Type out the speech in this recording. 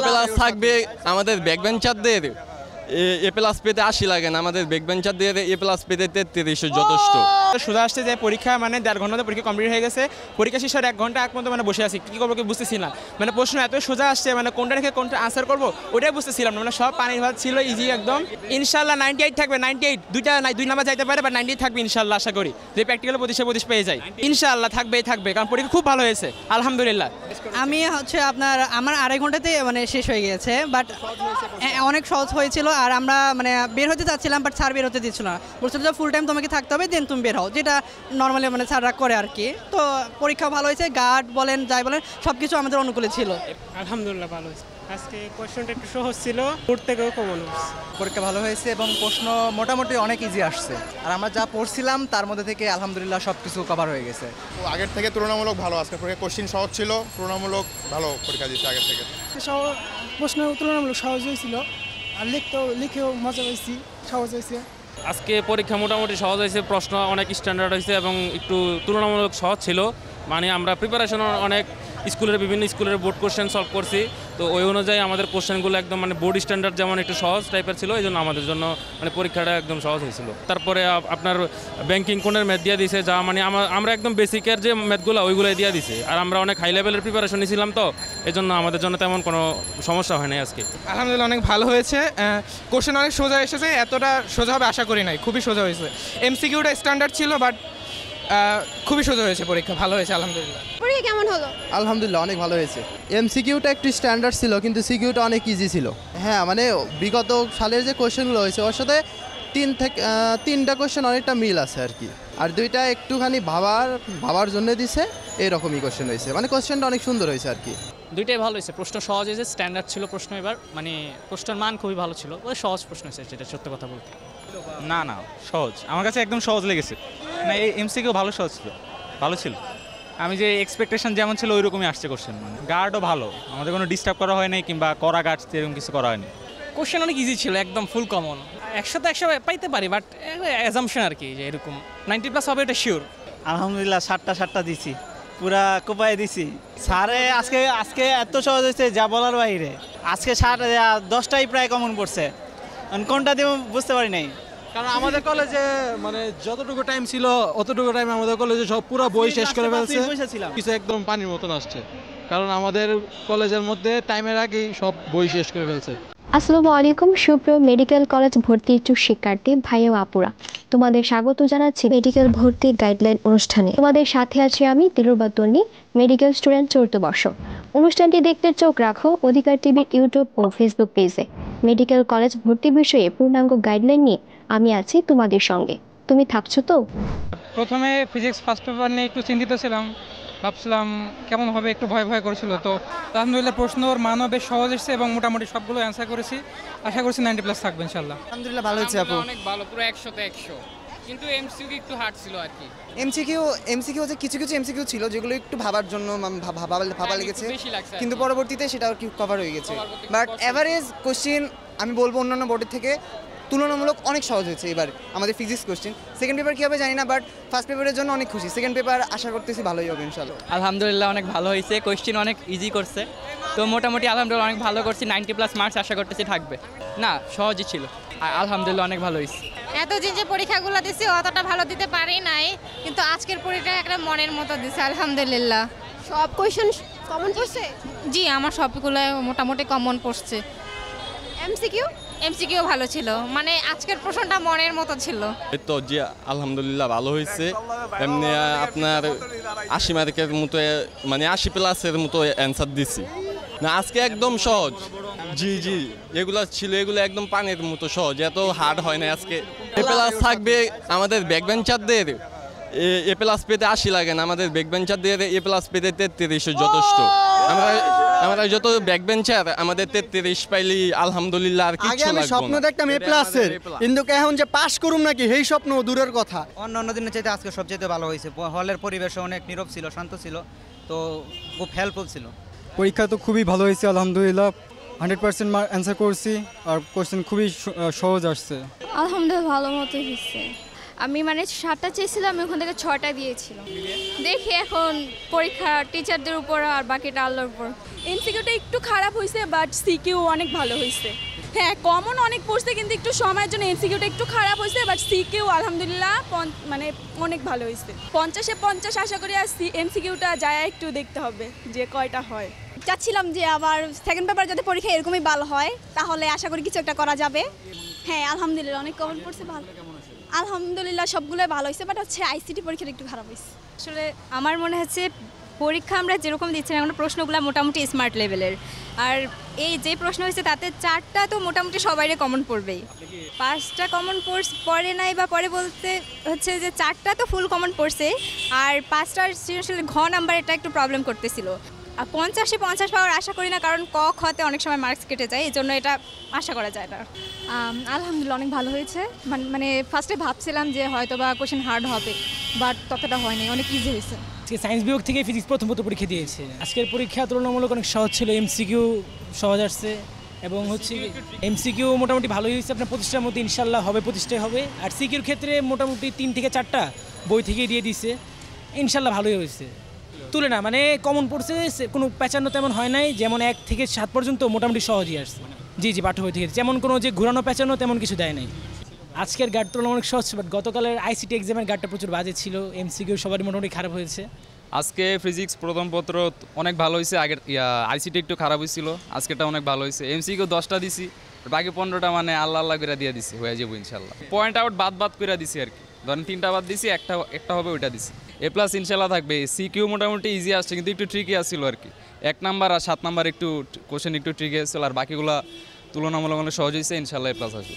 Plus থাকবে আমাদের ব্যাকবেঞ্চারদের এ plus পেতে 80 লাগে না, আমাদের ব্যাকবেঞ্চারদের এ প্লাস পেতে 33 যথেষ্ট। সোজা আসছে যে পরীক্ষা মানে 1.5 ঘন্টাতে পরীক্ষা কমপ্লিট হয়ে গেছে, পরীক্ষা শেষের 1 ঘন্টা আগ পর্যন্ত মানে বসে আছি, কী করবো কি বুঝতেছি না, মানে প্রশ্ন এত সোজা আসছে মানে কোনটা রেখে কোনটা আনসার করবো ওটাই বুঝতেছিলাম না, মানে সব পানির ভাত ছিল, ইজি একদম। ইনশাল্লাহ 98 থাকবে, 98 দুই নাম্বার যাইতে পারে বা 98 থাকবে ইনশাল্লাহ, আশা করি যে প্র্যাকটিক্যালে 25 পেয়ে যায় ইনশাল্লাহ, থাকবেই থাকবে, কারণ পরীক্ষা খুব ভালো হয়েছে আলহামদুলিল্লাহ। আমি আমার 2.5 ঘন্টাতে মানে শেষ হয়ে গিয়েছে, বাট অনেক সহজ হয়েছিল। আর আমরা মানে বের হতে চাচ্ছিলাম, বাট স্যার বের হতে দিচ্ছিল না, বলছিল যে ফুল টাইম তোমাকে থাকতে হবে, দেন তুমি বের হও, যেটা নর্মালি মানে স্যাররা করে আর কি। তো পরীক্ষা ভালো হয়েছে, গার্ড বলেন যাই বলেন সব কিছু আমাদের অনুকূলে ছিল। আলহামদুলিল্লাহ ভালো হয়েছে। আজকে কোয়েশ্চনটা একটু সহজ ছিল, বোর্ড থেকেও কমন হয়েছে। পরীক্ষা ভালো হয়েছে এবং প্রশ্ন মোটামুটি অনেক ইজি আসছে, আর আমরা যা পড়ছিলাম তার মধ্যে থেকে আলহামদুলিল্লাহ সব কিছু কভার হয়ে গেছে। আগের থেকে তুলনামূলক ভালো, আজকে কোশ্চিন সহজ ছিল, তুলনামূলক ভালো পরীক্ষা দিচ্ছে আগের থেকে। প্রশ্ন তুলনামূলক সহজ হয়েছিল, আর লিখেও মজা হয়েছি, সহজ হয়েছে। আজকে পরীক্ষা মোটামুটি সহজ হয়েছে, প্রশ্ন অনেক স্ট্যান্ডার্ড হয়েছে এবং একটু তুলনামূলক সহজ ছিল। মানে আমরা প্রিপারেশন অনেক বিভিন্ন স্কুলের বোর্ড কোশ্চেন সলভ করছি, তো ওই অনুযায়ী আমাদের কোশ্চেনগুলো একদম মানে বোর্ড স্ট্যান্ডার্ড যেমন একটু সহজ টাইপের ছিল, এই জন্য আমাদের জন্য মানে পরীক্ষাটা একদম সহজ হয়েছিল। তারপরে আপনার ব্যাংকিং কোণের ম্যাথ দিয়ে দিছে, যা মানে আমরা একদম বেসিকের যে ম্যাথগুলো ওইগুলোই দিয়ে দিছে, আর আমরা অনেক হাই লেভেলের প্রিপারেশন নিয়েছিলাম, তো এই জন্য আমাদের জন্য তেমন কোনো সমস্যা হয় নাই আজকে। আলহামদুলিল্লাহ অনেক ভালো হয়েছে, কোশ্চেন অনেক সোজা এসেছে, এতটা সোজা হবে আশা করি নাই, খুবই সোজা হয়েছে। এমসিকিউটা স্ট্যান্ডার্ড ছিল, বাট খুবই সোজা হয়েছে, পরীক্ষা ভালো হয়েছে আলহামদুলিল্লাহ। পরীক্ষা কেমন হলো? আলহামদুলিল্লাহ অনেক ভালো হয়েছে। এমসিকিউটা একটু স্ট্যান্ডার্ড ছিল, কিন্তু সিকিউটা অনেক ইজি ছিল। হ্যাঁ, মানে বিগত সালের যে কোশ্চেনগুলো হয়েছে ওর সাথে 3টা কোশ্চেন অনেকটা মিল আছে আর কি, আর 2টা একটুখানি ভাবার জন্য দিছে, এরকমই কোশ্চেন হয়েছে, মানে কোশ্চেনটা অনেক সুন্দর হয়েছে আর কি। দুইটাই ভালো হয়েছে, প্রশ্ন সহজ হয়েছে, স্ট্যান্ডার্ড ছিল প্রশ্ন, এবার মানে প্রশ্নের মান খুবই ভালো ছিল, ওই সহজ প্রশ্ন হয়েছে, যেটা সত্য কথা বলতে। না সহজ, আমার কাছে একদম সহজ লেগেছে। না, এই এমসিকিউ ভালো সহজ ছিল, ভালো ছিল। আমি যে এক্সপেকটেশন যেমন ছিল ওই রকমই আসছে কোশ্চেন, মানে গার্ডও ভালো, আমাদের কোনো ডিস্টার্ব করা হয় নাই, কিংবা করা গার্ড এরকম কিছু করা হয়নি। কোশ্চেন অনেক ইজি ছিল, একদম ফুল কমন, 100 পাইতে পারি, বাট অ্যাজাম্পশন আর কি, যে এরকম 90+ হবে এটা শিওর। আলহামদুলিল্লাহ 7টা দিছি, পুরা কোপায় দিছি। স্যারে আজকে এত সহজ হয়েছে যা বলার বাইরে। আজকে 10টাই প্রায় কমন পড়ছে, কোনটা দিয়ে বুঝতে পারি নাই, কারণ আমাদের কলেজে মানে যতটুকু টাইম ছিল অতটুকু টাইম আমাদের কলেজে সব পুরো বই শেষ করে ফেলছে, কিছু একদম পানির মতন আসছে, কারণ আমাদের কলেজের মধ্যে টাইমের আগেই সব বই শেষ করে ফেলছে। আসসালামু আলাইকুম সুপ্রিয় মেডিকেল কলেজ ভর্তি ইচ্ছুক শিক্ষার্থী ভাই ও আপুরা, তোমাদের স্বাগত জানাচ্ছি মেডিকেল ভর্তি গাইডলাইন অনুষ্ঠানে। তোমাদের সাথে আছি আমি তিলুরবা তন্নি, মেডিকেল স্টুডেন্ট 4th বর্ষ। অনুষ্ঠানটি দেখতে চোখ রাখো অধিকার টিভির ইউটিউব ও ফেসবুক পেজে। মেডিকেল কলেজ ভর্তি বিষয়ে পূর্ণাঙ্গ গাইডলাইন নিয়ে আমি আছি তোমাদের সঙ্গে, তুমি থাকছো তো? প্রথমে ফিজিক্স ফার্স্ট পেপার নিয়ে একটু চিন্তিত ছিলাম, ভাবছিলাম কেমন হবে, একটু ভয় করছিল, তো আলহামদুলিল্লাহ প্রশ্নর মানও বেশ সহজ এসেছে এবং মোটামুটি সবগুলো অ্যান্সার করেছি, আশা করছি 90+ থাকবে ইনশাআল্লাহ। আলহামদুলিল্লাহ ভালো হয়েছে আপু, অনেক ভালো, পুরো 100তে 100, কিন্তু এমসিকিউ একটু হার্ড ছিল আর কি। এমসিকিউ যে কিছু এমসিকিউ ছিল যেগুলো একটু ভাবার জন্য ভাবা লেগেছে, কিন্তু পরবর্তীতে সেটা আর কি কভার হয়ে গেছে। বাট এভারেজ কোশ্চেন আমি বলবো অন্যান্য বোর্ডের থেকে তুলনামূলক অনেক সহজ হয়েছে এবার আমাদের ফিজিক্স কোশ্চেন। সেকেন্ড পেপার কী হবে জানি না, বাট ফার্স্ট পেপারের জন্য অনেক খুশি, সেকেন্ড পেপার আশা করতেছি ভালোই হবে ইনশাআল্লাহ। আলহামদুলিল্লাহ অনেক ভালো হয়েছে, কোশ্চেন অনেক ইজি করছে, তো মোটামুটি আলহামদুলিল্লাহ অনেক ভালো করছি, 90+ মার্কস আশা করতেছি থাকবে। না, সহজই ছিল, আলহামদুলিল্লাহ অনেক ভালো হয়েছে। এতদিন যে পরীক্ষাগুলো দিছি অতটা ভালো দিতে পারি নাই, কিন্তু আজকের পরীক্ষা একটা মনের মতো দিছে আলহামদুলিল্লাহ। সব কোয়েশ্চেন কমন পড়ছে? জি, আমার সবগুলো মোটামুটি কমন পড়ছে। এমসিকিউ ভালো ছিল, মানে আজকের প্রশ্নটা মনের মতো ছিল। এই তো জি আলহামদুলিল্লাহ ভালো হয়েছে, এমনি আপনার 80 মার্কের মতো মানে 80+-এর মতো অ্যান্সার দিছি। না, আজকে একদম সহজ, জি এগুলো ছিল, এগুলো একদম পানির মতো সহজ, এত হার্ড হয় না আজকে। এ প্লাস থাকবে আমাদের ব্যাকবেঞ্চারদের এ প্লাস পেতে 80 লাগে না, আমাদের ব্যাকবেঞ্চারদের এ প্লাস পেতে 33 যথেষ্ট। আমরা যত ব্যাকবেঞ্চার আমাদের 33 পাইলি আলহামদুলিল্লাহ, আর কিছু লাগবে না। স্বপ্ন দেখতাম এ প্লাসের, কিন্তু এখন যে পাস করুম নাকি এই স্বপ্ন দূরের কথা। অন্য দিনের চাইতে আজকে সবচেয়ে ভালো হয়েছে, হলের পরিবেশ অনেক নীরব ছিল, শান্ত ছিল, তো খুব হেল্পফুল ছিল। পরীক্ষা তো খুবই ভালো হয়েছে আলহামদুলিল্লাহ, 100% অ্যান্সার করছি, আর কোশ্চেন খুবই সহজ আসছে। আলহামদুলিল্লাহ ভালো মতো হয়েছে। আমি মানে 7টা চেয়েছিলাম, আমি ওখান থেকে 6টা দিয়েছিলাম। দেখি এখন পরীক্ষা টিচারদের উপর আর বাকিটা আল্লাহর উপর। এমসিকিউটা একটু খারাপ হয়েছে বাট সিকিউ অনেক ভালো হয়েছে। হ্যাঁ কমন অনেক পড়ছে কিন্তু একটু সময়ের জন্য এমসিকিউটা একটু খারাপ হয়েছে বাট সিকিউ আলহামদুলিল্লাহ মানে অনেক ভালো হয়েছে। 50-এ 50 আশা করি আর এমসিকিউটা যায় একটু দেখতে হবে যে কয়টা হয়। চাচ্ছিলাম যে আবার সেকেন্ড পেপার যাতে পরীক্ষা এরকমই ভালো হয় তাহলে আশা করি কিছু একটা করা যাবে। হ্যাঁ আলহামদুলিল্লাহ অনেক কমন পড়ছে ভালো, আলহামদুলিল্লাহ সবগুলো ভালো হয়েছে বাট হচ্ছে আইসিটি পরীক্ষাটা একটু খারাপ হয়েছে। আসলে আমার মনে হচ্ছে পরীক্ষা আমরা যেরকম দিচ্ছি এখন প্রশ্নগুলো মোটামুটি স্মার্ট লেভেলের, আর এই যে প্রশ্ন হয়েছে তাতে 4টা তো মোটামুটি সবাইরে কমন পড়বেই। 5টা কমন পড়ে নাই বা পরে বলতে হচ্ছে যে 4টা তো ফুল কমন পড়ছে, আর 5টার সৃজনশীল ঘ নাম্বার এটা একটু প্রবলেম করতেছিল। আর 50-এ 50 পাওয়ার আশা করি না, কারণ ক খতে অনেক সময় মার্কস কেটে যায়, এই জন্য এটা আশা করা যায় না। আলহামদুলিল্লাহ অনেক ভালো হয়েছে। মানে ফার্স্টে ভাবছিলাম যে হয়তো বা কোশ্চেন হার্ড হবে, বাট ততটা হয়নি, অনেক ইজি হয়েছে। আজকে সায়েন্স বিভাগ থেকে ফিজিক্স প্রথম পরীক্ষা দিয়েছে। আজকের পরীক্ষা তুলনামূলক অনেক সহজ ছিল, এমসিকিউ সহজ আসছে এবং হচ্ছে এমসিকিউ মোটামুটি ভালোই হয়েছে। আপনার 25টার মধ্যে ইনশাল্লাহ হবে, 25টাই হবে। আর সিকিউর ক্ষেত্রে মোটামুটি 3 থেকে 4টা বই থেকে দিয়ে দিছে, ইনশাল্লাহ ভালোই হয়েছে। তুলে না মানে কমন পড়ছে, কোনো প্যাচান্ন তেমন হয় নাই, যেমন 1 থেকে 7 পর্যন্ত মোটামুটি সহজই আসছে। জি পাঠ্য বই থেকে যেমন কোনো যে ঘুরানো প্যাচানো তেমন কিছু দেয় নাই। আজকের গার্ড তুলনা অনেক সহজ, বাট গতকালের আইসিটি এক্সামের গার্ডটা প্রচুর বাজে ছিল, এমসিকিউ সবারই মোটামুটি খারাপ হয়েছে। আজকে ফিজিক্স প্রথম পত্র অনেক ভালো হয়েছে, আগের আইসিটি একটু খারাপ হয়েছিল, আজকেটা অনেক ভালো হয়েছে। এমসিকিউ 10টা দিছি, বাকি 15টা মানে আল্লাহ করে দিয়ে দিছি, হয়ে যাবো ইনশাল্লাহ। পয়েন্ট আউট বাদ করে দিছি আর কি, ধরেন 3টা বাদ দিছি, একটা হবে ওইটা দিছি। A+ ইনশাল্লাহ থাকবে। সিকিউ মোটামুটি ইজি আসছে কিন্তু একটু ট্রিকি আসছিল আর কি। 1 নাম্বার আর 7 নাম্বার একটু কোশ্চেন একটু ট্রিকি আসছিল, আর বাকিগুলো তুলনামূলক সহজ হয়েছে, ইনশাল্লাহ A+ আসবে।